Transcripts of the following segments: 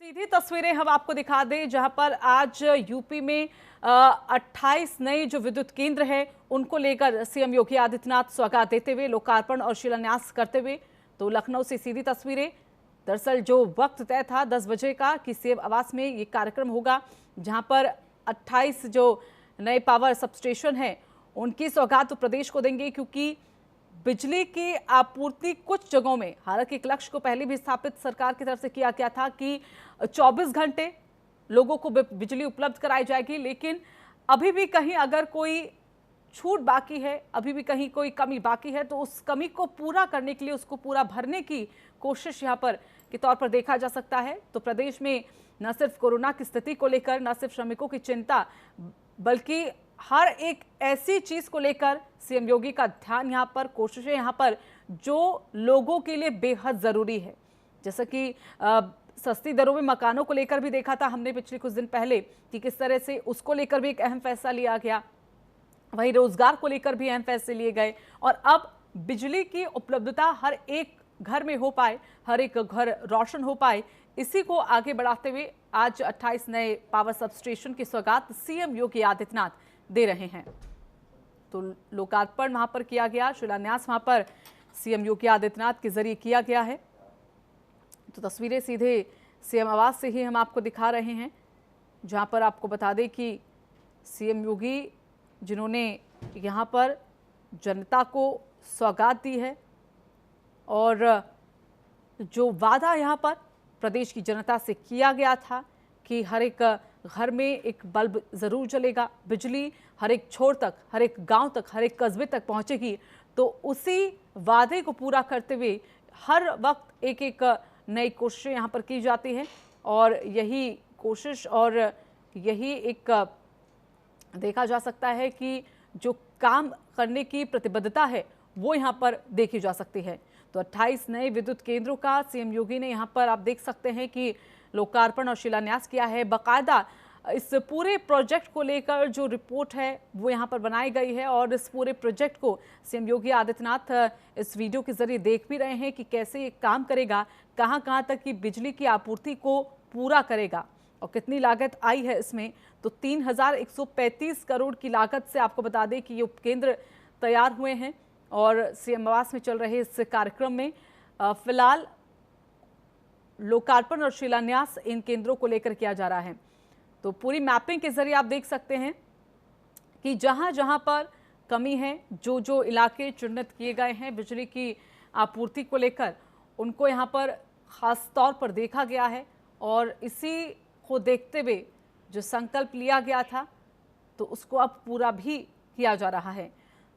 सीधी तस्वीरें हम आपको दिखा दें जहां पर आज यूपी में 28 नए जो विद्युत केंद्र हैं उनको लेकर सीएम योगी आदित्यनाथ स्वागत देते हुए लोकार्पण और शिलान्यास करते हुए। तो लखनऊ से सीधी तस्वीरें। दरअसल जो वक्त तय था 10 बजे का कि सीएम आवास में ये कार्यक्रम होगा, जहां पर 28 जो नए पावर सबस्टेशन हैं उनकी सौगात तो प्रदेश को देंगे, क्योंकि बिजली की आपूर्ति कुछ जगहों में, हालांकि एक लक्ष्य को पहले भी स्थापित सरकार की तरफ से किया गया था कि 24 घंटे लोगों को बिजली उपलब्ध कराई जाएगी, लेकिन अभी भी कहीं अगर कोई छूट बाकी है, अभी भी कहीं कोई कमी बाकी है, तो उस कमी को पूरा करने के लिए, उसको पूरा भरने की कोशिश यहाँ पर के तौर पर देखा जा सकता है। तो प्रदेश में न सिर्फ कोरोना की स्थिति को लेकर, न सिर्फ श्रमिकों की चिंता, बल्कि हर एक ऐसी चीज को लेकर सीएम योगी का ध्यान यहाँ पर, कोशिशें यहाँ पर जो लोगों के लिए बेहद जरूरी है। जैसा कि सस्ती दरों में मकानों को लेकर भी देखा था हमने पिछले कुछ दिन पहले कि किस तरह से उसको लेकर भी एक अहम फैसला लिया गया, वहीं रोजगार को लेकर भी अहम फैसले लिए गए, और अब बिजली की उपलब्धता हर एक घर में हो पाए, हर एक घर रोशन हो पाए, इसी को आगे बढ़ाते हुए आज 28 नए पावर सबस्टेशन की सौगात सीएम योगी आदित्यनाथ दे रहे हैं। तो लोकार्पण वहां पर किया गया, शिलान्यास वहां पर सीएम योगी आदित्यनाथ के जरिए किया गया है। तो तस्वीरें सीधे सीएम आवास से ही हम आपको दिखा रहे हैं, जहां पर आपको बता दें कि सीएम योगी जिन्होंने यहां पर जनता को सौगात दी है, और जो वादा यहां पर प्रदेश की जनता से किया गया था कि हर एक घर में एक बल्ब जरूर जलेगा, बिजली हर एक छोर तक, हर एक गांव तक, हर एक कस्बे तक पहुंचेगी, तो उसी वादे को पूरा करते हुए हर वक्त एक एक नई कोशिशें यहां पर की जाती हैं, और यही कोशिश और यही एक देखा जा सकता है कि जो काम करने की प्रतिबद्धता है वो यहां पर देखी जा सकती है। तो 28 नए विद्युत केंद्रों का सीएम योगी ने यहां पर आप देख सकते हैं कि लोकार्पण और शिलान्यास किया है। बाकायदा इस पूरे प्रोजेक्ट को लेकर जो रिपोर्ट है वो यहां पर बनाई गई है, और इस पूरे प्रोजेक्ट को सीएम योगी आदित्यनाथ इस वीडियो के जरिए देख भी रहे हैं कि कैसे ये काम करेगा, कहां तक की बिजली की आपूर्ति को पूरा करेगा और कितनी लागत आई है इसमें। तो 3135 करोड़ की लागत से आपको बता दें कि ये उपकेंद्र तैयार हुए हैं, और सीएम आवास में चल रहे इस कार्यक्रम में फिलहाल लोकार्पण और शिलान्यास इन केंद्रों को लेकर किया जा रहा है। तो पूरी मैपिंग के जरिए आप देख सकते हैं कि जहां जहां पर कमी है, जो जो इलाके चिन्हित किए गए हैं बिजली की आपूर्ति को लेकर, उनको यहां पर खास तौर पर देखा गया है, और इसी को देखते हुए जो संकल्प लिया गया था तो उसको अब पूरा भी किया जा रहा है।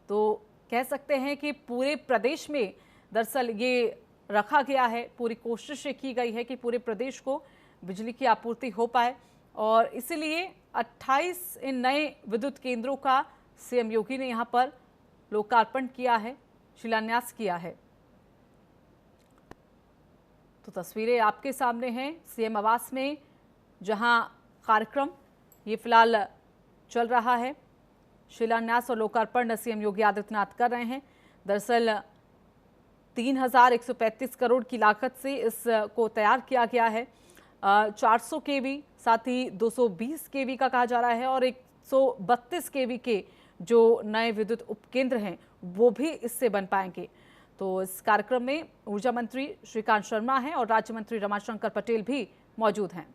तो कह सकते हैं कि पूरे प्रदेश में दरअसल ये रखा गया है, पूरी कोशिश की गई है कि पूरे प्रदेश को बिजली की आपूर्ति हो पाए, और इसीलिए 28 इन नए विद्युत केंद्रों का सीएम योगी ने यहां पर लोकार्पण किया है, शिलान्यास किया है। तो तस्वीरें आपके सामने हैं सीएम आवास में, जहां कार्यक्रम ये फिलहाल चल रहा है। शिलान्यास और लोकार्पण सीएम योगी आदित्यनाथ कर रहे हैं। दरअसल 3135 करोड़ की लागत से इसको तैयार किया गया है। 400 केवी, साथ ही 220 केवी का कहा जा रहा है, और 132 केवी के जो नए विद्युत उपकेंद्र हैं वो भी इससे बन पाएंगे। तो इस कार्यक्रम में ऊर्जा मंत्री श्रीकांत शर्मा हैं और राज्य मंत्री रमाशंकर पटेल भी मौजूद हैं,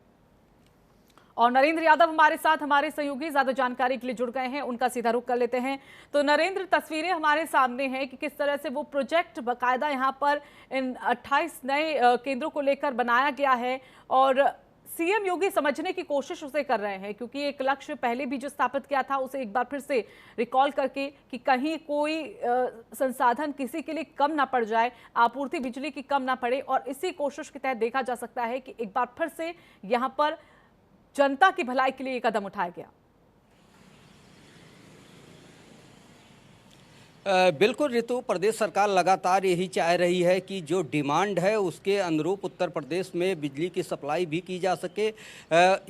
और नरेंद्र यादव हमारे साथ, हमारे सहयोगी ज्यादा जानकारी के लिए जुड़ गए हैं, उनका सीधा रुख कर लेते हैं। तो नरेंद्र, तस्वीरें हमारे सामने हैं कि किस तरह से वो प्रोजेक्ट बाकायदा यहां पर इन 28 नए केंद्रों को लेकर बनाया गया है, और सीएम योगी समझने की कोशिश उसे कर रहे हैं, क्योंकि एक लक्ष्य पहले भी जो स्थापित किया था उसे एक बार फिर से रिकॉल करके कि कहीं कोई संसाधन किसी के लिए कम ना पड़ जाए, आपूर्ति बिजली की कम ना पड़े, और इसी कोशिश के तहत देखा जा सकता है कि एक बार फिर से यहां पर जनता की भलाई के लिए ये कदम उठाया गया। बिल्कुल ऋतु, प्रदेश सरकार लगातार यही चाह रही है कि जो डिमांड है उसके अनुरूप उत्तर प्रदेश में बिजली की सप्लाई भी की जा सके।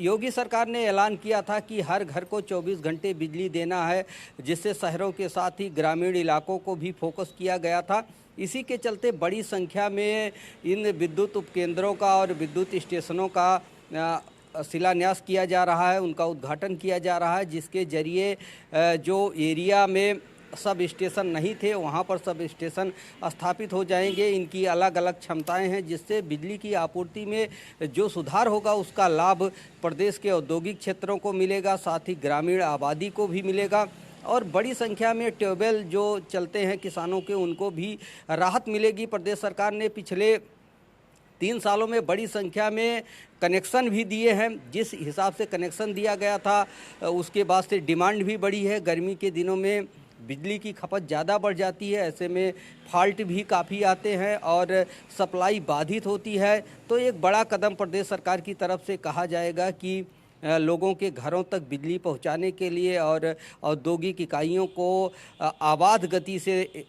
योगी सरकार ने ऐलान किया था कि हर घर को 24 घंटे बिजली देना है, जिससे शहरों के साथ ही ग्रामीण इलाकों को भी फोकस किया गया था। इसी के चलते बड़ी संख्या में इन विद्युत उपकेंद्रों का और विद्युत स्टेशनों का शिलान्यास किया जा रहा है, उनका उद्घाटन किया जा रहा है, जिसके जरिए जो एरिया में सब स्टेशन नहीं थे वहाँ पर सब स्टेशन स्थापित हो जाएंगे। इनकी अलग अलग क्षमताएं हैं, जिससे बिजली की आपूर्ति में जो सुधार होगा उसका लाभ प्रदेश के औद्योगिक क्षेत्रों को मिलेगा, साथ ही ग्रामीण आबादी को भी मिलेगा और बड़ी संख्या में ट्यूबवेल जो चलते हैं किसानों के उनको भी राहत मिलेगी। प्रदेश सरकार ने पिछले 3 सालों में बड़ी संख्या में कनेक्शन भी दिए हैं। जिस हिसाब से कनेक्शन दिया गया था उसके बाद से डिमांड भी बढ़ी है। गर्मी के दिनों में बिजली की खपत ज़्यादा बढ़ जाती है, ऐसे में फॉल्ट भी काफ़ी आते हैं और सप्लाई बाधित होती है। तो एक बड़ा कदम प्रदेश सरकार की तरफ से कहा जाएगा कि लोगों के घरों तक बिजली पहुंचाने के लिए और औद्योगिक इकाइयों को आबाद गति से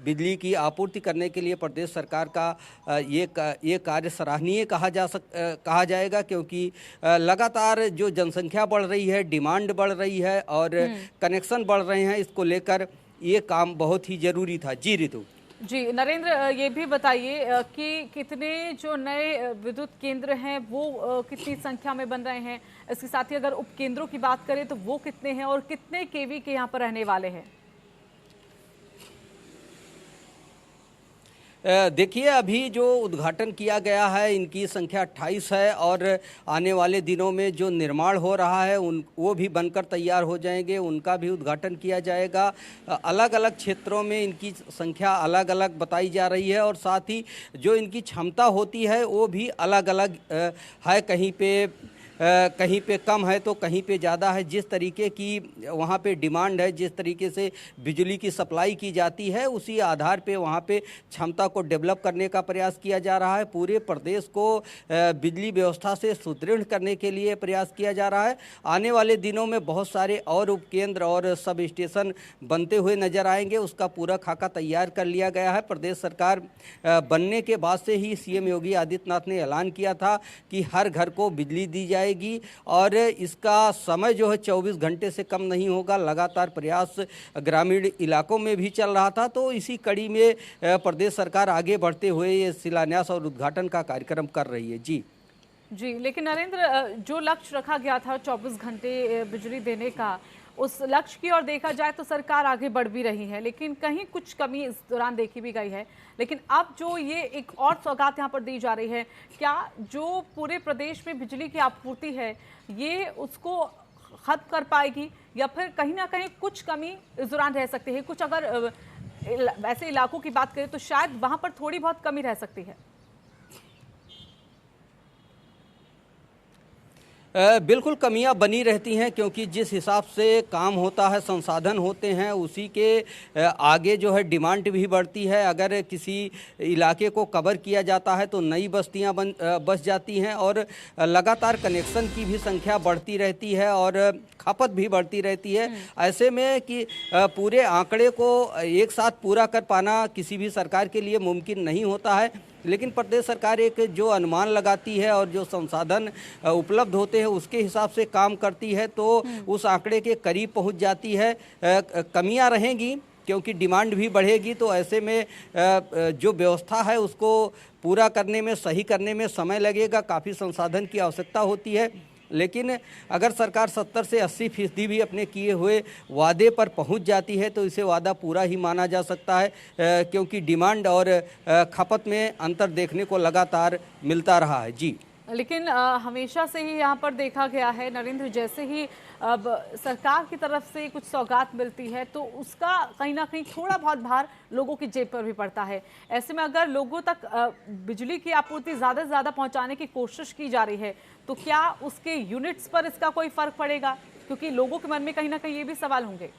बिजली की आपूर्ति करने के लिए प्रदेश सरकार का ये कार्य सराहनीय कहा जाएगा, क्योंकि लगातार जो जनसंख्या बढ़ रही है, डिमांड बढ़ रही है और कनेक्शन बढ़ रहे हैं, इसको लेकर ये काम बहुत ही ज़रूरी था। जी रितु। जी नरेंद्र, ये भी बताइए कि कितने जो नए विद्युत केंद्र हैं वो कितनी संख्या में बन रहे हैं, इसके साथ ही अगर उपकेंद्रों की बात करें तो वो कितने हैं और कितने केवी के यहाँ पर रहने वाले हैं? देखिए, अभी जो उद्घाटन किया गया है इनकी संख्या 28 है और आने वाले दिनों में जो निर्माण हो रहा है वो भी बनकर तैयार हो जाएंगे, उनका भी उद्घाटन किया जाएगा। अलग अलग क्षेत्रों में इनकी संख्या अलग अलग बताई जा रही है और साथ ही जो इनकी क्षमता होती है वो भी अलग अलग है। कहीं पे कम है तो कहीं पे ज़्यादा है। जिस तरीके की वहाँ पे डिमांड है, जिस तरीके से बिजली की सप्लाई की जाती है, उसी आधार पे वहाँ पे क्षमता को डेवलप करने का प्रयास किया जा रहा है। पूरे प्रदेश को बिजली व्यवस्था से सुदृढ़ करने के लिए प्रयास किया जा रहा है। आने वाले दिनों में बहुत सारे और उपकेंद्र और सब स्टेशन बनते हुए नजर आएंगे, उसका पूरा खाका तैयार कर लिया गया है। प्रदेश सरकार बनने के बाद से ही सीएम योगी आदित्यनाथ ने ऐलान किया था कि हर घर को बिजली दी जाएगी और इसका समय जो है 24 घंटे से कम नहीं होगा। लगातार प्रयास ग्रामीण इलाकों में भी चल रहा था, तो इसी कड़ी में प्रदेश सरकार आगे बढ़ते हुए ये शिलान्यास और उद्घाटन का कार्यक्रम कर रही है। जी, लेकिन नरेंद्र, जो लक्ष्य रखा गया था 24 घंटे बिजली देने का, उस लक्ष्य की ओर देखा जाए तो सरकार आगे बढ़ भी रही है, लेकिन कहीं कुछ कमी इस दौरान देखी भी गई है। लेकिन अब जो ये एक और सौगात यहाँ पर दी जा रही है, क्या जो पूरे प्रदेश में बिजली की आपूर्ति है ये उसको खत्म कर पाएगी या फिर कहीं ना कहीं कुछ कमी इस दौरान रह सकती है? कुछ अगर वैसे इलाकों की बात करें तो शायद वहाँ पर थोड़ी बहुत कमी रह सकती है। बिल्कुल कमियां बनी रहती हैं, क्योंकि जिस हिसाब से काम होता है, संसाधन होते हैं, उसी के आगे जो है डिमांड भी बढ़ती है। अगर किसी इलाके को कवर किया जाता है तो नई बस्तियां बस जाती हैं और लगातार कनेक्शन की भी संख्या बढ़ती रहती है और खपत भी बढ़ती रहती है। ऐसे में कि पूरे आंकड़े को एक साथ पूरा कर पाना किसी भी सरकार के लिए मुमकिन नहीं होता है, लेकिन प्रदेश सरकार एक जो अनुमान लगाती है और जो संसाधन उपलब्ध होते हैं उसके हिसाब से काम करती है, तो उस आंकड़े के करीब पहुंच जाती है। कमियां रहेंगी क्योंकि डिमांड भी बढ़ेगी, तो ऐसे में जो व्यवस्था है उसको पूरा करने में, सही करने में समय लगेगा, काफ़ी संसाधन की आवश्यकता होती है। लेकिन अगर सरकार 70 से 80% भी अपने किए हुए वादे पर पहुंच जाती है तो इसे वादा पूरा ही माना जा सकता है, क्योंकि डिमांड और खपत में अंतर देखने को लगातार मिलता रहा है। जी, लेकिन हमेशा से ही यहाँ पर देखा गया है नरेंद्र, जैसे ही अब सरकार की तरफ से कुछ सौगात मिलती है तो उसका कहीं ना कहीं थोड़ा बहुत भार लोगों की जेब पर भी पड़ता है। ऐसे में अगर लोगों तक बिजली की आपूर्ति ज़्यादा से ज़्यादा पहुँचाने की कोशिश की जा रही है तो क्या उसके यूनिट्स पर इसका कोई फ़र्क पड़ेगा? क्योंकि लोगों के मन में कहीं ना कहीं ये भी सवाल होंगे।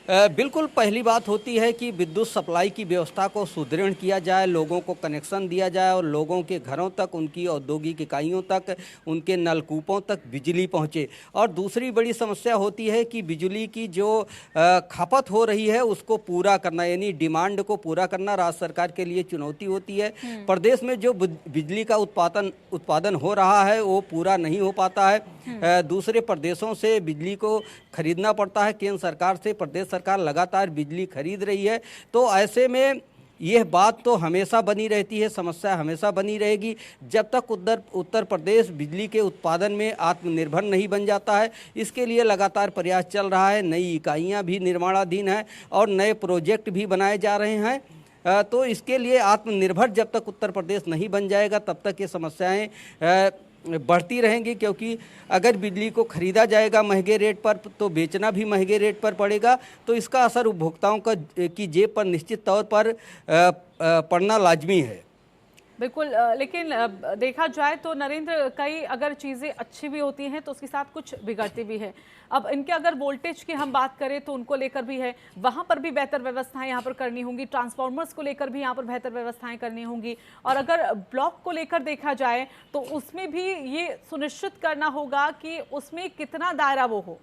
बिल्कुल, पहली बात होती है कि विद्युत सप्लाई की व्यवस्था को सुदृढ़ किया जाए, लोगों को कनेक्शन दिया जाए और लोगों के घरों तक, उनकी औद्योगिक इकाइयों तक, उनके नलकूपों तक बिजली पहुंचे। और दूसरी बड़ी समस्या होती है कि बिजली की जो खपत हो रही है उसको पूरा करना, यानी डिमांड को पूरा करना राज्य सरकार के लिए चुनौती होती है। प्रदेश में जो बिजली का उत्पादन हो रहा है वो पूरा नहीं हो पाता है। दूसरे प्रदेशों से बिजली को खरीदना पड़ता है। केंद्र सरकार से प्रदेश सरकार लगातार बिजली खरीद रही है, तो ऐसे में यह बात तो हमेशा बनी रहती है, समस्या हमेशा बनी रहेगी जब तक उत्तर प्रदेश बिजली के उत्पादन में आत्मनिर्भर नहीं बन जाता है। इसके लिए लगातार प्रयास चल रहा है, नई इकाइयां भी निर्माणाधीन हैं और नए प्रोजेक्ट भी बनाए जा रहे हैं। तो इसके लिए आत्मनिर्भर जब तक उत्तर प्रदेश नहीं बन जाएगा तब तक ये समस्याएं बढ़ती रहेंगी, क्योंकि अगर बिजली को खरीदा जाएगा महंगे रेट पर तो बेचना भी महंगे रेट पर पड़ेगा, तो इसका असर उपभोक्ताओं की जेब पर निश्चित तौर पर पड़ना लाजमी है। बिल्कुल, लेकिन देखा जाए तो नरेंद्र, कई अगर चीज़ें अच्छी भी होती हैं तो उसके साथ कुछ बिगड़ती भी है। अब इनके अगर वोल्टेज की हम बात करें तो उनको लेकर भी है, वहाँ पर भी बेहतर व्यवस्थाएं यहाँ पर करनी होंगी, ट्रांसफार्मर्स को लेकर भी यहाँ पर बेहतर व्यवस्थाएं करनी होंगी, और अगर ब्लॉक को लेकर देखा जाए तो उसमें भी ये सुनिश्चित करना होगा कि उसमें कितना दायरा वो हो।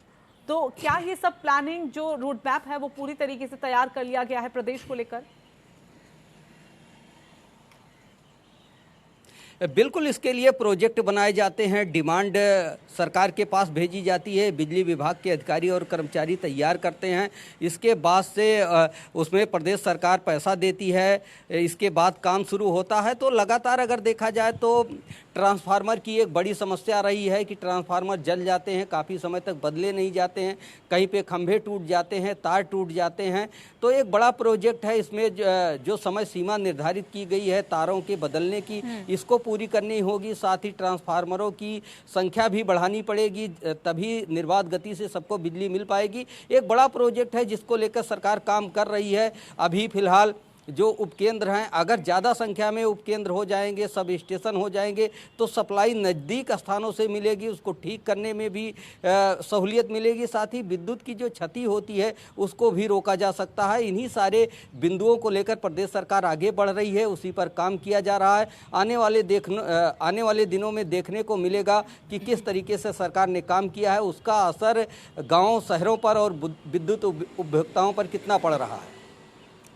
तो क्या ये सब प्लानिंग जो रोड मैप है वो पूरी तरीके से तैयार कर लिया गया है प्रदेश को लेकर? बिल्कुल, इसके लिए प्रोजेक्ट बनाए जाते हैं, डिमांड सरकार के पास भेजी जाती है, बिजली विभाग के अधिकारी और कर्मचारी तैयार करते हैं। इसके बाद से उसमें प्रदेश सरकार पैसा देती है, इसके बाद काम शुरू होता है। तो लगातार अगर देखा जाए तो ट्रांसफार्मर की एक बड़ी समस्या रही है कि ट्रांसफार्मर जल जाते हैं, काफ़ी समय तक बदले नहीं जाते हैं, कहीं पे खंभे टूट जाते हैं, तार टूट जाते हैं। तो एक बड़ा प्रोजेक्ट है, इसमें जो समय सीमा निर्धारित की गई है तारों के बदलने की, इसको पूरी करनी होगी। साथ ही ट्रांसफार्मरों की संख्या भी बढ़ानी पड़ेगी, तभी निर्बाध गति से सबको बिजली मिल पाएगी। एक बड़ा प्रोजेक्ट है जिसको लेकर सरकार काम कर रही है। अभी फिलहाल जो उपकेंद्र हैं, अगर ज़्यादा संख्या में उपकेंद्र हो जाएंगे, सब स्टेशन हो जाएंगे, तो सप्लाई नज़दीक स्थानों से मिलेगी, उसको ठीक करने में भी सहूलियत मिलेगी। साथ ही विद्युत की जो क्षति होती है उसको भी रोका जा सकता है। इन्हीं सारे बिंदुओं को लेकर प्रदेश सरकार आगे बढ़ रही है, उसी पर काम किया जा रहा है। आने वाले दिनों में देखने को मिलेगा कि किस तरीके से सरकार ने काम किया है, उसका असर गाँव शहरों पर और विद्युत उपभोक्ताओं पर कितना पड़ रहा है।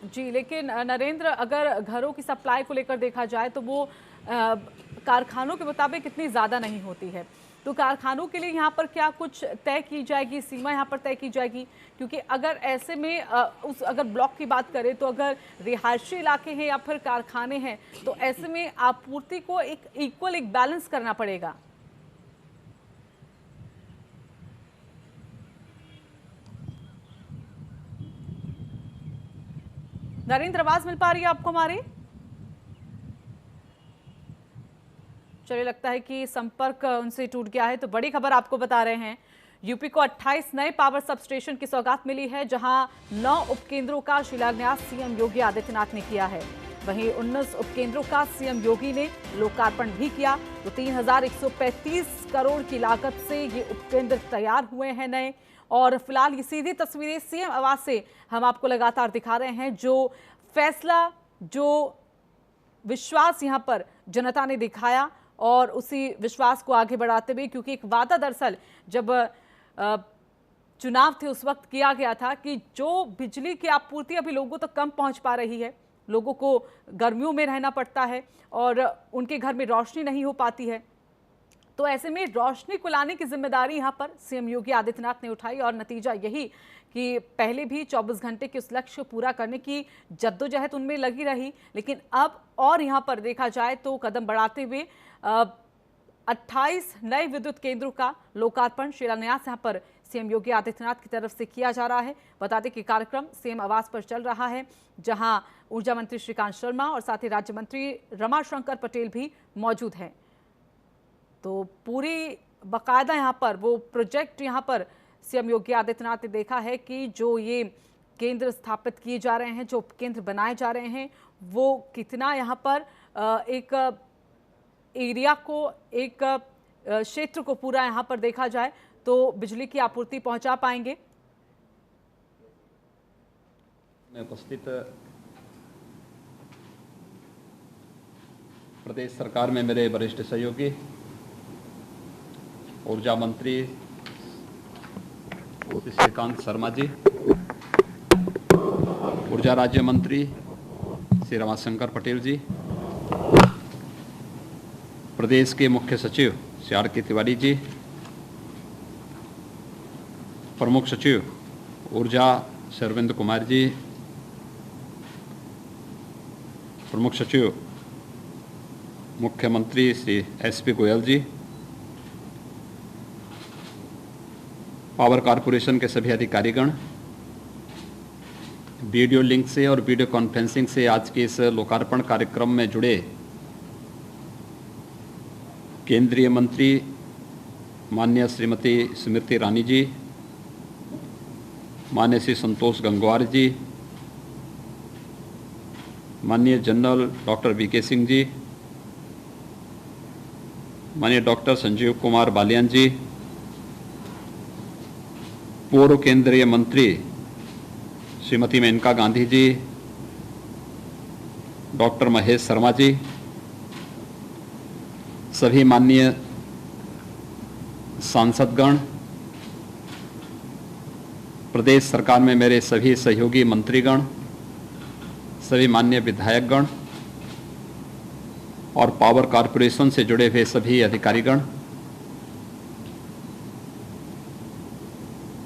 जी, लेकिन नरेंद्र, अगर घरों की सप्लाई को लेकर देखा जाए तो वो कारखानों के मुताबिक इतनी ज़्यादा नहीं होती है। तो कारखानों के लिए यहाँ पर क्या कुछ तय की जाएगी, सीमा यहाँ पर तय की जाएगी? क्योंकि अगर ऐसे में अगर ब्लॉक की बात करें तो अगर रिहायशी इलाके हैं या फिर कारखाने हैं तो ऐसे में आपूर्ति को एक इक्वल, एक बैलेंस करना पड़ेगा। नरेंद्र, आवाज मिल पा रही है आपको हमारी? चलिए, लगता है कि संपर्क उनसे टूट गया है। तो बड़ी खबर आपको बता रहे हैं, यूपी को 28 नए पावर सब स्टेशन की सौगात मिली है, जहां 9 उपकेंद्रों का शिलान्यास सीएम योगी आदित्यनाथ ने किया है। वहीं 19 उपकेंद्रों का सीएम योगी ने लोकार्पण भी किया। तो 3135 करोड़ की लागत से ये उपकेंद्र तैयार हुए हैं नए। और फिलहाल ये सीधी तस्वीरें सीएम आवास से हम आपको लगातार दिखा रहे हैं। जो फैसला, जो विश्वास यहाँ पर जनता ने दिखाया और उसी विश्वास को आगे बढ़ाते हुए, क्योंकि एक वादा दरअसल जब चुनाव थे उस वक्त किया गया था कि जो बिजली की आपूर्ति अभी लोगों तक कम पहुंच पा रही है, लोगों को गर्मियों में रहना पड़ता है और उनके घर में रोशनी नहीं हो पाती है, तो ऐसे में रोशनी को लाने की जिम्मेदारी यहां पर सीएम योगी आदित्यनाथ ने उठाई। और नतीजा यही कि पहले भी 24 घंटे के उस लक्ष्य को पूरा करने की जद्दोजहद उनमें लगी रही, लेकिन अब और यहां पर देखा जाए तो कदम बढ़ाते हुए 28 नए विद्युत केंद्रों का लोकार्पण, शिलान्यास यहां पर सीएम योगी आदित्यनाथ की तरफ से किया जा रहा है। बता दें कि कार्यक्रम सीएम आवास पर चल रहा है, जहां ऊर्जा मंत्री श्रीकांत शर्मा और साथ ही राज्य मंत्री रमाशंकर पटेल भी मौजूद हैं। तो पूरी बाकायदा यहाँ पर वो प्रोजेक्ट यहाँ पर सीएम योगी आदित्यनाथ ने देखा है कि जो ये केंद्र स्थापित किए जा रहे हैं, जो केंद्र बनाए जा रहे हैं, वो कितना यहाँ पर एक एरिया को, एक क्षेत्र को पूरा यहाँ पर देखा जाए तो बिजली की आपूर्ति पहुंचा पाएंगे। में उपस्थित प्रदेश सरकार में मेरे वरिष्ठ सहयोगी ऊर्जा मंत्री श्रीकांत शर्मा जी, ऊर्जा राज्य मंत्री श्री रमाशंकर पटेल जी, प्रदेश के मुख्य सचिव श्री आर के तिवारी जी, प्रमुख सचिव ऊर्जा श्री अरविंद कुमार जी, प्रमुख सचिव मुख्यमंत्री श्री SP गोयल जी, पावर कॉरपोरेशन के सभी अधिकारीगण, वीडियो लिंक से और वीडियो कॉन्फ्रेंसिंग से आज के इस लोकार्पण कार्यक्रम में जुड़े केंद्रीय मंत्री माननीय श्रीमती स्मृति ईरानी जी, माननीय श्री संतोष गंगवार जी, माननीय general doctor VK Singh ji, माननीय डॉक्टर संजीव कुमार बालियान जी, पूर्व केंद्रीय मंत्री श्रीमती मेनका गांधी जी, डॉक्टर महेश शर्मा जी, सभी माननीय सांसदगण, प्रदेश सरकार में मेरे सभी सहयोगी मंत्रीगण, सभी माननीय विधायकगण और पावर कॉरपोरेशन से जुड़े हुए सभी अधिकारीगण,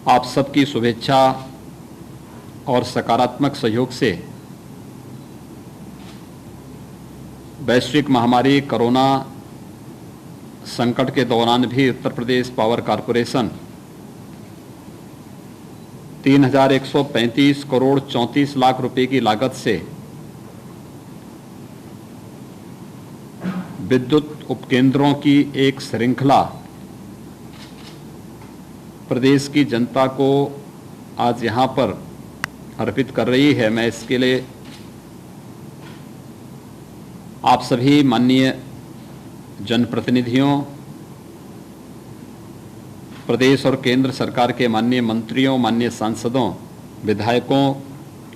आप सबकी शुभेच्छा और सकारात्मक सहयोग से वैश्विक महामारी कोरोना संकट के दौरान भी उत्तर प्रदेश पावर कॉरपोरेशन 3,135 करोड़ 34 लाख रुपए की लागत से विद्युत उपकेंद्रों की एक श्रृंखला प्रदेश की जनता को आज यहाँ पर अर्पित कर रही है। मैं इसके लिए आप सभी माननीय जनप्रतिनिधियों, प्रदेश और केंद्र सरकार के माननीय मंत्रियों, माननीय सांसदों, विधायकों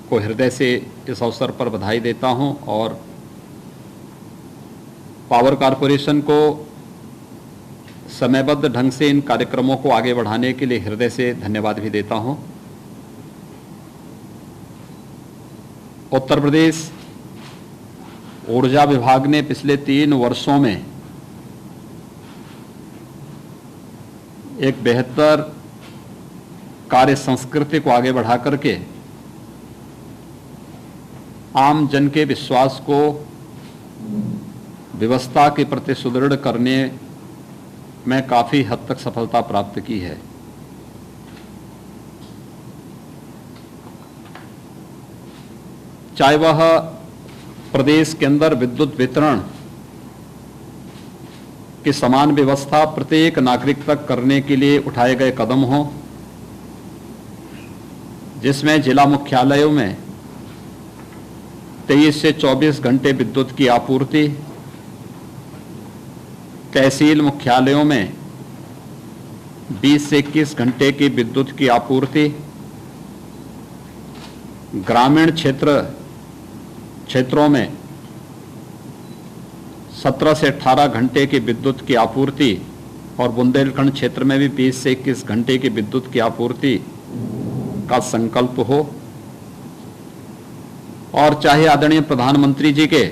को हृदय से इस अवसर पर बधाई देता हूं और पावर कॉरपोरेशन को समयबद्ध ढंग से इन कार्यक्रमों को आगे बढ़ाने के लिए हृदय से धन्यवाद भी देता हूं। उत्तर प्रदेश ऊर्जा विभाग ने पिछले 3 वर्षों में एक बेहतर कार्य संस्कृति को आगे बढ़ा करके आम जन के विश्वास को व्यवस्था के प्रति सुदृढ़ करने में काफी हद तक सफलता प्राप्त की है। चाहे वह प्रदेश के अंदर विद्युत वितरण की समान व्यवस्था प्रत्येक नागरिक तक करने के लिए उठाए गए कदम हों, जिसमें जिला मुख्यालयों में 23 से 24 घंटे विद्युत की आपूर्ति, तहसील मुख्यालयों में 20 से 21 घंटे की विद्युत की आपूर्ति, ग्रामीण क्षेत्रों में 17 से 18 घंटे की विद्युत की आपूर्ति और बुंदेलखंड क्षेत्र में भी 20 से 21 घंटे की विद्युत की आपूर्ति का संकल्प हो। और चाहे आदरणीय प्रधानमंत्री जी के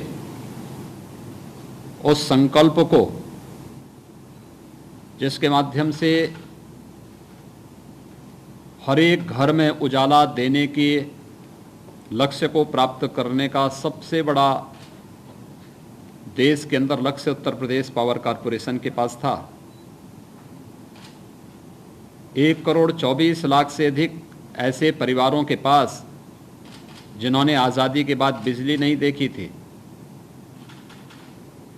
उस संकल्प को, जिसके माध्यम से हर एक घर में उजाला देने की लक्ष्य को प्राप्त करने का सबसे बड़ा देश के अंदर लक्ष्य उत्तर प्रदेश पावर कॉरपोरेशन के पास था। 1 करोड़ 24 लाख से अधिक ऐसे परिवारों के पास जिन्होंने आज़ादी के बाद बिजली नहीं देखी थी,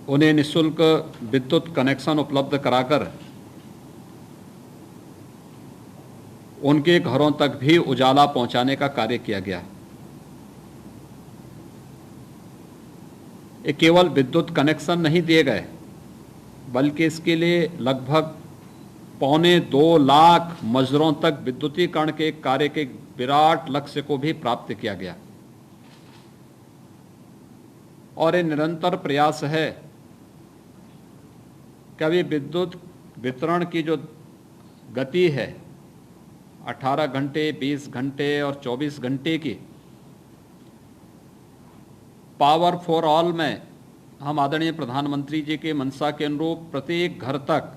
उन्हें निःशुल्क विद्युत कनेक्शन उपलब्ध कराकर उनके घरों तक भी उजाला पहुंचाने का कार्य किया गया। ये केवल विद्युत कनेक्शन नहीं दिए गए, बल्कि इसके लिए लगभग 1.25 लाख मजदूरों तक विद्युतीकरण के कार्य के विराट लक्ष्य को भी प्राप्त किया गया। और ये निरंतर प्रयास है कि अभी विद्युत वितरण की जो गति है 18 घंटे, 20 घंटे और 24 घंटे की, पावर फॉर ऑल में हम आदरणीय प्रधानमंत्री जी के मंशा के अनुरूप प्रत्येक घर तक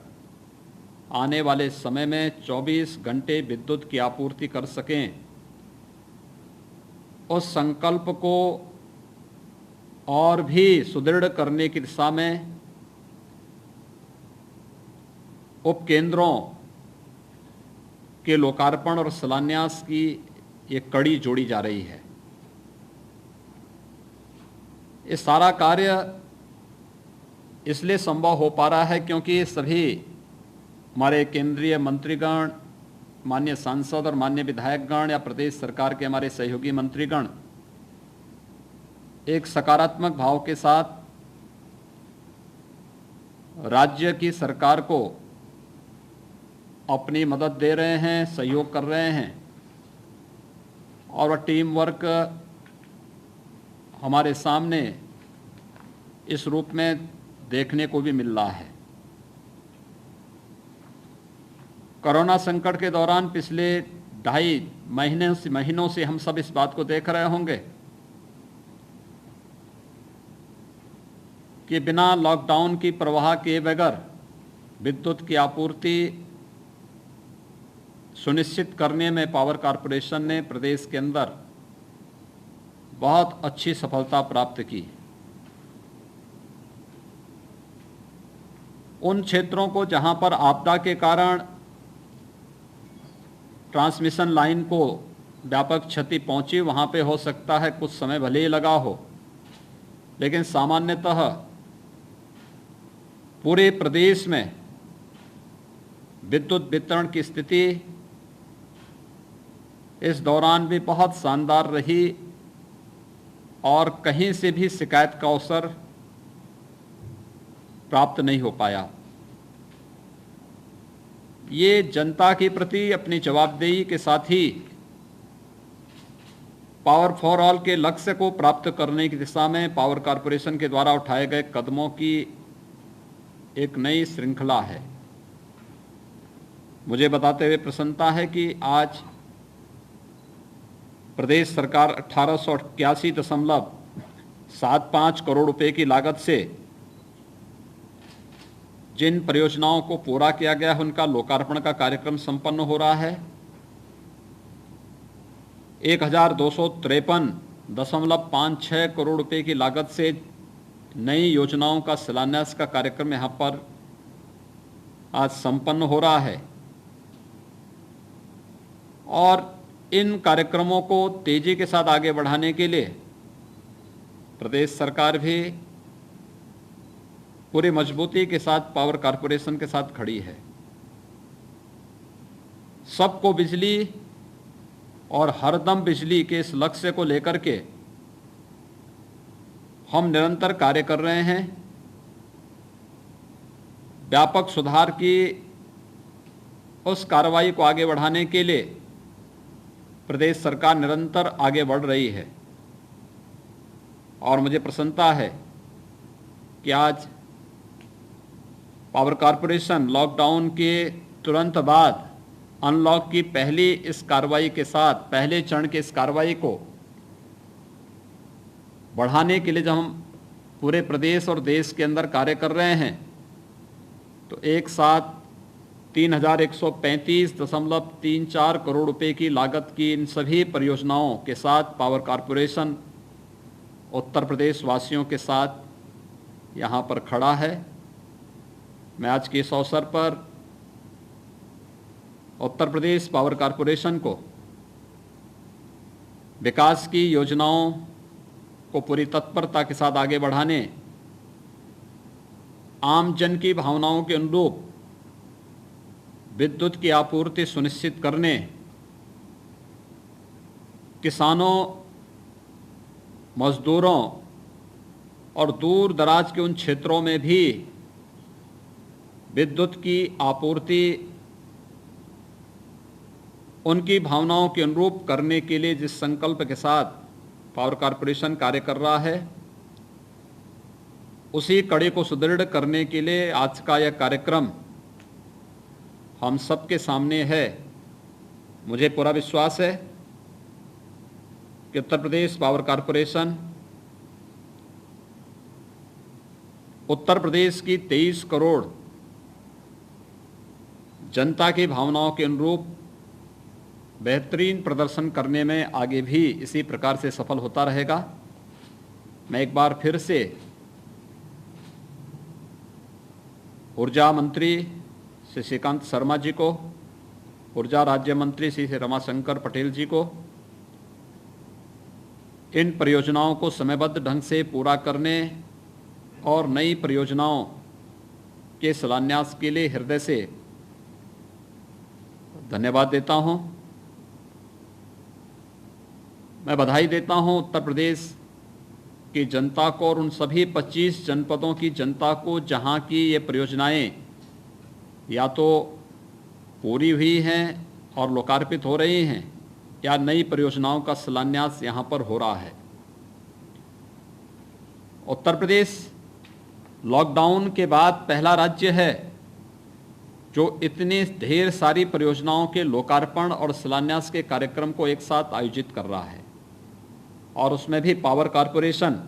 आने वाले समय में 24 घंटे विद्युत की आपूर्ति कर सकें। उस संकल्प को और भी सुदृढ़ करने की दिशा में उपकेंद्रों के लोकार्पण और शिलान्यास की एक कड़ी जोड़ी जा रही है। ये सारा कार्य इसलिए संभव हो पा रहा है क्योंकि सभी हमारे केंद्रीय मंत्रीगण, माननीय सांसद और माननीय विधायकगण या प्रदेश सरकार के हमारे सहयोगी मंत्रीगण एक सकारात्मक भाव के साथ राज्य की सरकार को अपनी मदद दे रहे हैं, सहयोग कर रहे हैं और वह टीम वर्क हमारे सामने इस रूप में देखने को भी मिल रहा है। कोरोना संकट के दौरान पिछले 2.5 महीनों से हम सब इस बात को देख रहे होंगे कि बिना लॉकडाउन की परवाह किए बगैर विद्युत की आपूर्ति सुनिश्चित करने में पावर कॉरपोरेशन ने प्रदेश के अंदर बहुत अच्छी सफलता प्राप्त की। उन क्षेत्रों को जहां पर आपदा के कारण ट्रांसमिशन लाइन को व्यापक क्षति पहुंची, वहां पे हो सकता है कुछ समय भले ही लगा हो, लेकिन सामान्यतः पूरे प्रदेश में विद्युत वितरण की स्थिति इस दौरान भी बहुत शानदार रही और कहीं से भी शिकायत का अवसर प्राप्त नहीं हो पाया। ये जनता के प्रति अपनी जवाबदेही के साथ ही पावर फॉर ऑल के लक्ष्य को प्राप्त करने की दिशा में पावर कॉरपोरेशन के द्वारा उठाए गए कदमों की एक नई श्रृंखला है। मुझे बताते हुए प्रसन्नता है कि आज प्रदेश सरकार 1881.75 करोड़ रुपए की लागत से जिन परियोजनाओं को पूरा किया गया है उनका लोकार्पण का कार्यक्रम संपन्न हो रहा है। 1253.56 करोड़ रुपए की लागत से नई योजनाओं का शिलान्यास का कार्यक्रम यहाँ पर आज संपन्न हो रहा है और इन कार्यक्रमों को तेजी के साथ आगे बढ़ाने के लिए प्रदेश सरकार भी पूरी मजबूती के साथ पावर कॉरपोरेशन के साथ खड़ी है। सबको बिजली और हरदम बिजली के इस लक्ष्य को लेकर के हम निरंतर कार्य कर रहे हैं। व्यापक सुधार की उस कार्रवाई को आगे बढ़ाने के लिए प्रदेश सरकार निरंतर आगे बढ़ रही है और मुझे प्रसन्नता है कि आज पावर कॉरपोरेशन लॉकडाउन के तुरंत बाद अनलॉक की पहली इस कार्रवाई के साथ, पहले चरण के इस कार्रवाई को बढ़ाने के लिए जब हम पूरे प्रदेश और देश के अंदर कार्य कर रहे हैं तो एक साथ 3135.34 करोड़ रुपए की लागत की इन सभी परियोजनाओं के साथ पावर कॉरपोरेशन उत्तर प्रदेश वासियों के साथ यहाँ पर खड़ा है। मैं आज के इस अवसर पर उत्तर प्रदेश पावर कॉरपोरेशन को विकास की योजनाओं को पूरी तत्परता के साथ आगे बढ़ाने, आम जन की भावनाओं के अनुरूप विद्युत की आपूर्ति सुनिश्चित करने, किसानों, मजदूरों और दूर दराज के उन क्षेत्रों में भी विद्युत की आपूर्ति उनकी भावनाओं के अनुरूप करने के लिए जिस संकल्प के साथ पावर कॉरपोरेशन कार्य कर रहा है, उसी कड़ी को सुदृढ़ करने के लिए आज का यह कार्यक्रम हम सबके सामने है। मुझे पूरा विश्वास है कि उत्तर प्रदेश पावर कॉरपोरेशन उत्तर प्रदेश की 23 करोड़ जनता की भावनाओं के अनुरूप बेहतरीन प्रदर्शन करने में आगे भी इसी प्रकार से सफल होता रहेगा। मैं एक बार फिर से ऊर्जा मंत्री श्री श्रीकांत शर्मा जी को, ऊर्जा राज्य मंत्री श्री रमाशंकर पटेल जी को इन परियोजनाओं को समयबद्ध ढंग से पूरा करने और नई परियोजनाओं के शिलान्यास के लिए हृदय से धन्यवाद देता हूं। मैं बधाई देता हूं उत्तर प्रदेश की जनता को और उन सभी 25 जनपदों की जनता को जहां की ये परियोजनाएं या तो पूरी हुई हैं और लोकार्पित हो रही हैं या नई परियोजनाओं का शिलान्यास यहां पर हो रहा है। उत्तर प्रदेश लॉकडाउन के बाद पहला राज्य है जो इतनी ढेर सारी परियोजनाओं के लोकार्पण और शिलान्यास के कार्यक्रम को एक साथ आयोजित कर रहा है, और उसमें भी पावर कॉरपोरेशन।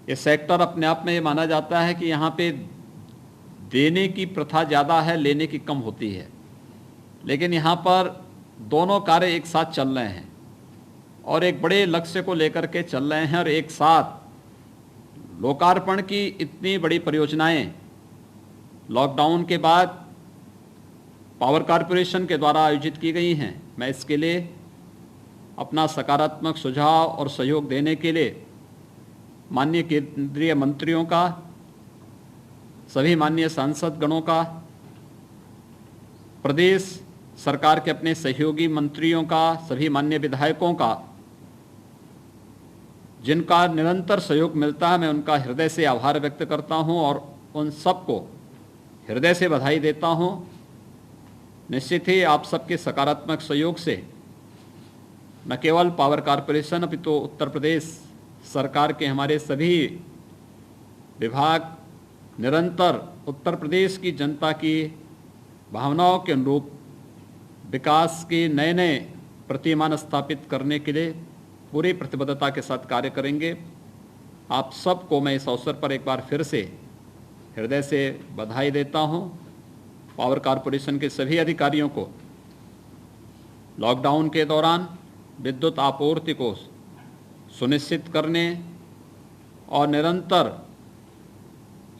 ये सेक्टर अपने आप में ये माना जाता है कि यहाँ पे देने की प्रथा ज़्यादा है, लेने की कम होती है, लेकिन यहाँ पर दोनों कार्य एक साथ चल रहे हैं और एक बड़े लक्ष्य को लेकर के चल रहे हैं। और एक साथ लोकार्पण की इतनी बड़ी परियोजनाएं लॉकडाउन के बाद पावर कॉरपोरेशन के द्वारा आयोजित की गई हैं। मैं इसके लिए अपना सकारात्मक सुझाव और सहयोग देने के लिए माननीय केंद्रीय मंत्रियों का, सभी माननीय सांसद गणों का, प्रदेश सरकार के अपने सहयोगी मंत्रियों का, सभी माननीय विधायकों का, जिनका निरंतर सहयोग मिलता है, मैं उनका हृदय से आभार व्यक्त करता हूं और उन सबको हृदय से बधाई देता हूं। निश्चित ही आप सबके सकारात्मक सहयोग से न केवल पावर कॉरपोरेशन अपितु उत्तर प्रदेश सरकार के हमारे सभी विभाग निरंतर उत्तर प्रदेश की जनता की भावनाओं के अनुरूप विकास के नए नए प्रतिमान स्थापित करने के लिए पूरी प्रतिबद्धता के साथ कार्य करेंगे। आप सबको मैं इस अवसर पर एक बार फिर से हृदय से बधाई देता हूं। पावर कॉरपोरेशन के सभी अधिकारियों को लॉकडाउन के दौरान विद्युत आपूर्ति को सुनिश्चित करने और निरंतर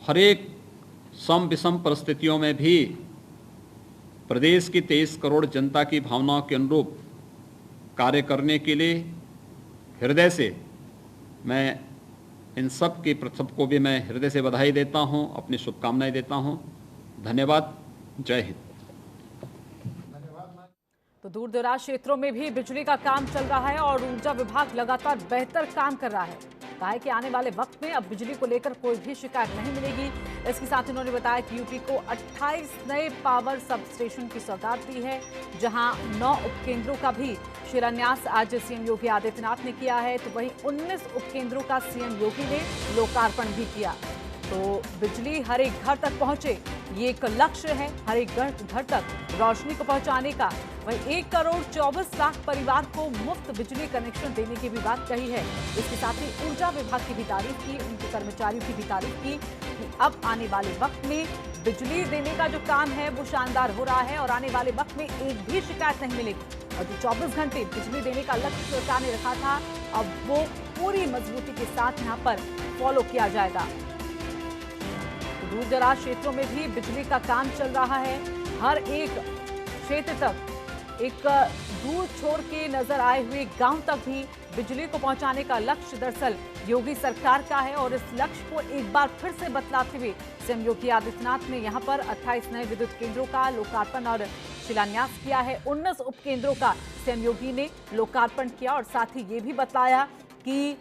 हरेक सम विषम परिस्थितियों में भी प्रदेश की 23 करोड़ जनता की भावनाओं के अनुरूप कार्य करने के लिए हृदय से मैं इन सब की सबको भी मैं हृदय से बधाई देता हूं, अपनी शुभकामनाएं देता हूं। धन्यवाद। जय हिंद। तो दूर दराज क्षेत्रों में भी बिजली का काम चल रहा है और ऊर्जा विभाग लगातार बेहतर काम कर रहा है। कहा है कि आने वाले वक्त में अब बिजली को लेकर कोई भी शिकायत नहीं मिलेगी। इसके साथ उन्होंने बताया कि यूपी को 28 नए पावर सब स्टेशन की सौगात दी है, जहां 9 उपकेंद्रों का भी शिलान्यास आज सीएम योगी आदित्यनाथ ने किया है, तो वहीं 19 उपकेंद्रों का सीएम योगी ने लोकार्पण भी किया। तो बिजली हर एक घर तक पहुंचे, ये एक लक्ष्य है, हर एक घर तक रोशनी को पहुंचाने का। वहीं 1 करोड़ 24 लाख परिवार को मुफ्त बिजली कनेक्शन देने की भी बात कही है। इसके साथ ही ऊर्जा विभाग की भी तारीफ की, उनके कर्मचारियों की भी तारीफ की कि अब आने वाले वक्त में बिजली देने का जो काम है वो शानदार हो रहा है और आने वाले वक्त में एक भी शिकायत नहीं मिलेगी। और जो 24 घंटे बिजली देने का लक्ष्य सरकार ने रखा था, अब वो पूरी मजबूती के साथ यहाँ पर फॉलो किया जाएगा। दूर दराज क्षेत्रों में भी बिजली का काम चल रहा है। हर एक क्षेत्र तक, एक दूर छोड़ के नजर आए हुए गांव तक भी बिजली को पहुंचाने का लक्ष्य दरअसल योगी सरकार का है। और इस लक्ष्य को एक बार फिर से बतलाते हुए सीएम योगी आदित्यनाथ ने यहां पर 28 नए विद्युत केंद्रों का लोकार्पण और शिलान्यास किया है। 19 उपकेंद्रों का सीएम योगी ने लोकार्पण किया और साथ ही ये भी बताया कि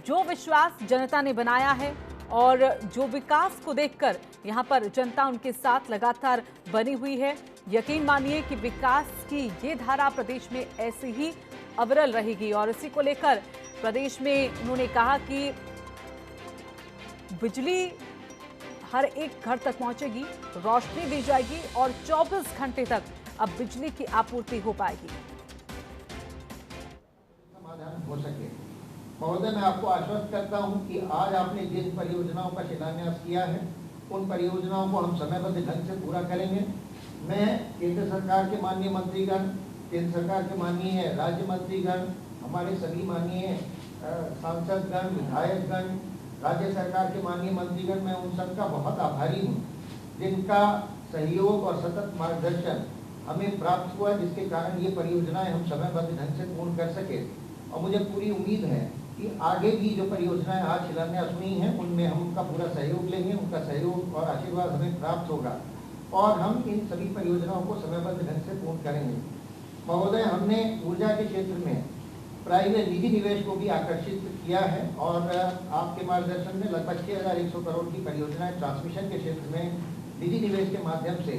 जो विश्वास जनता ने बनाया है और जो विकास को देखकर यहाँ पर जनता उनके साथ लगातार बनी हुई है, यकीन मानिए कि विकास की ये धारा प्रदेश में ऐसी ही अविरल रहेगी। और इसी को लेकर प्रदेश में उन्होंने कहा कि बिजली हर एक घर तक पहुंचेगी, रोशनी दी जाएगी और 24 घंटे तक अब बिजली की आपूर्ति हो पाएगी। समाधान हो सके। महोदय, मैं आपको आश्वस्त करता हूं कि आज आपने जिन परियोजनाओं का शिलान्यास किया है, उन परियोजनाओं को हम समयबद्ध ढंग से पूरा करेंगे। मैं केंद्र सरकार के माननीय मंत्रीगण, केंद्र सरकार के माननीय राज्य मंत्रीगण, हमारे सभी माननीय सांसदगण, विधायकगण, राज्य सरकार के माननीय मंत्रीगण, मैं उन सबका बहुत आभारी हूँ जिनका सहयोग और सतत मार्गदर्शन हमें प्राप्त हुआ, जिसके कारण ये परियोजनाएं हम समयबद्ध ढंग से पूर्ण कर सके। और मुझे पूरी उम्मीद है कि आगे भी जो परियोजनाएं आज शिलान्यास हुई हैं उनमें हम उनका पूरा सहयोग लेंगे, उनका सहयोग और आशीर्वाद हमें प्राप्त होगा और हम इन सभी परियोजनाओं को समयबद्ध ढंग से पूर्ण करेंगे। महोदय, हमने ऊर्जा के क्षेत्र में प्राइवेट निजी निवेश को भी आकर्षित किया है और आपके मार्गदर्शन में लगभग 6100 करोड़ की परियोजनाएं ट्रांसमिशन के क्षेत्र में निजी निवेश के माध्यम से